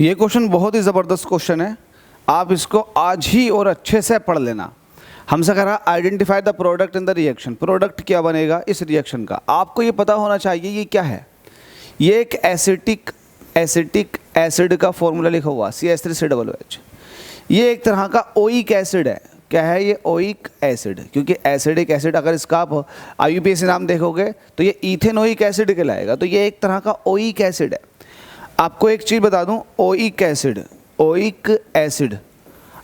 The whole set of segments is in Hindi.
ये क्वेश्चन बहुत ही ज़बरदस्त क्वेश्चन है, आप इसको आज ही और अच्छे से पढ़ लेना। हमसे कह रहा identify the product in the reaction, product क्या बनेगा इस रिएक्शन का। आपको ये पता होना चाहिए ये क्या है। ये एक एसिटिक एसिड का फॉर्मूला लिखा हुआ CH3COOH। ये एक तरह का ओइक एसिड है। क्या है ये? Oic acid. क्योंकि एसिडिक एसिड, अगर इसका आप IUPAC नाम देखोगे तो ये इथेनोइक एसिड कहलाएगा। तो ये एक तरह का ओइक एसिड है। आपको एक चीज़ बता दूं, ओइक एसिड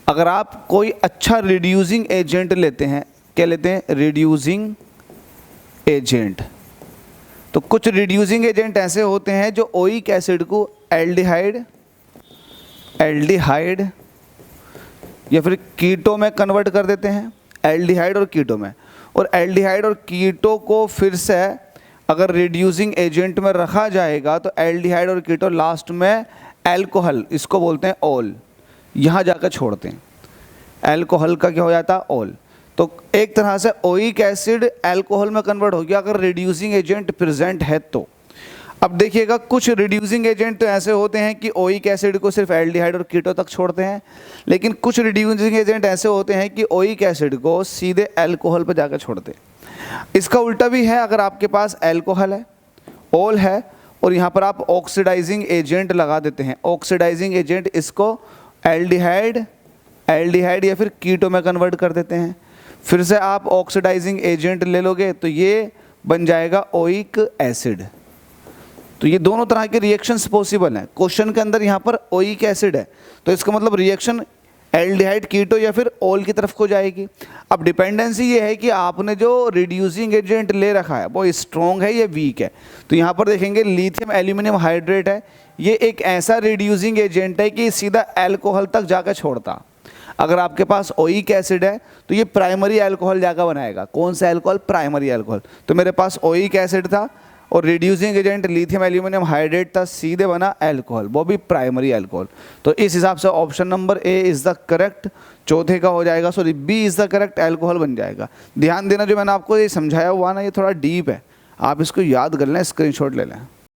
अगर आप कोई अच्छा रिड्यूसिंग एजेंट लेते हैं, क्या लेते हैं? Reducing agent. तो कुछ रिड्यूसिंग एजेंट ऐसे होते हैं जो ओइक एसिड को एल्डिहाइड या फिर कीटो में कन्वर्ट कर देते हैं, एल्डिहाइड और कीटो में। और एल्डिहाइड और कीटो को फिर से अगर रिड्यूसिंग एजेंट में रखा जाएगा तो एल्डिहाइड और कीटो लास्ट में एल्कोहल, इसको बोलते हैं ऑल, यहाँ जाकर छोड़ते हैं। एल्कोहल का क्या हो जाता है? ऑल। तो एक तरह से ओइक एसिड एल्कोहल में कन्वर्ट हो गया अगर रिड्यूसिंग एजेंट प्रेजेंट है तो। अब देखिएगा, कुछ रिड्यूसिंग एजेंट तो ऐसे होते हैं कि ओइक एसिड को सिर्फ एल्डिहाइड और कीटो तक छोड़ते हैं, लेकिन कुछ रिड्यूसिंग एजेंट ऐसे होते हैं कि ओइक एसिड को सीधे एल्कोहल पर जाकर छोड़ते हैं। इसका उल्टा भी है, अगर आपके पास एल्कोहल है, ऑल है, और यहाँ पर आप ऑक्सीडाइजिंग एजेंट लगा देते हैं, ऑक्सीडाइजिंग एजेंट इसको एल्डिहाइड या फिर कीटो में कन्वर्ट कर देते हैं। फिर से आप ऑक्सीडाइजिंग एजेंट ले लोगे तो ये बन जाएगा ओइक एसिड। तो ये दोनों तरह के रिएक्शंस पॉसिबल हैं। क्वेश्चन के अंदर यहाँ पर ओइक एसिड है तो इसका मतलब रिएक्शन एल्डिहाइड कीटो या फिर ऑल की तरफ को जाएगी। अब डिपेंडेंसी ये है कि आपने जो रिड्यूसिंग एजेंट ले रखा है वो स्ट्रॉन्ग है या वीक है। तो यहाँ पर देखेंगे लिथियम एल्यूमिनियम हाइड्रेट है, ये एक ऐसा रिड्यूसिंग एजेंट है कि सीधा एल्कोहल तक जाकर छोड़ता। अगर आपके पास ओइक एसिड है तो ये प्राइमरी अल्कोहल जाकर बनाएगा। कौन सा अल्कोहल? Primary alcohol. तो मेरे पास ओइक एसिड था और reducing agent lithium aluminium hydrate था, सीधे बना अल्कोहल, वो भी प्राइमरी अल्कोहल। तो इस हिसाब से option number A is the correct, चौथे का हो जाएगा, sorry B is the correct, alcohol बन जाएगा। ध्यान देना, जो मैंने आपको ये समझाया हुआ ना, ये थोड़ा डीप है, आप इसको याद कर लें, स्क्रीनशॉट ले लें।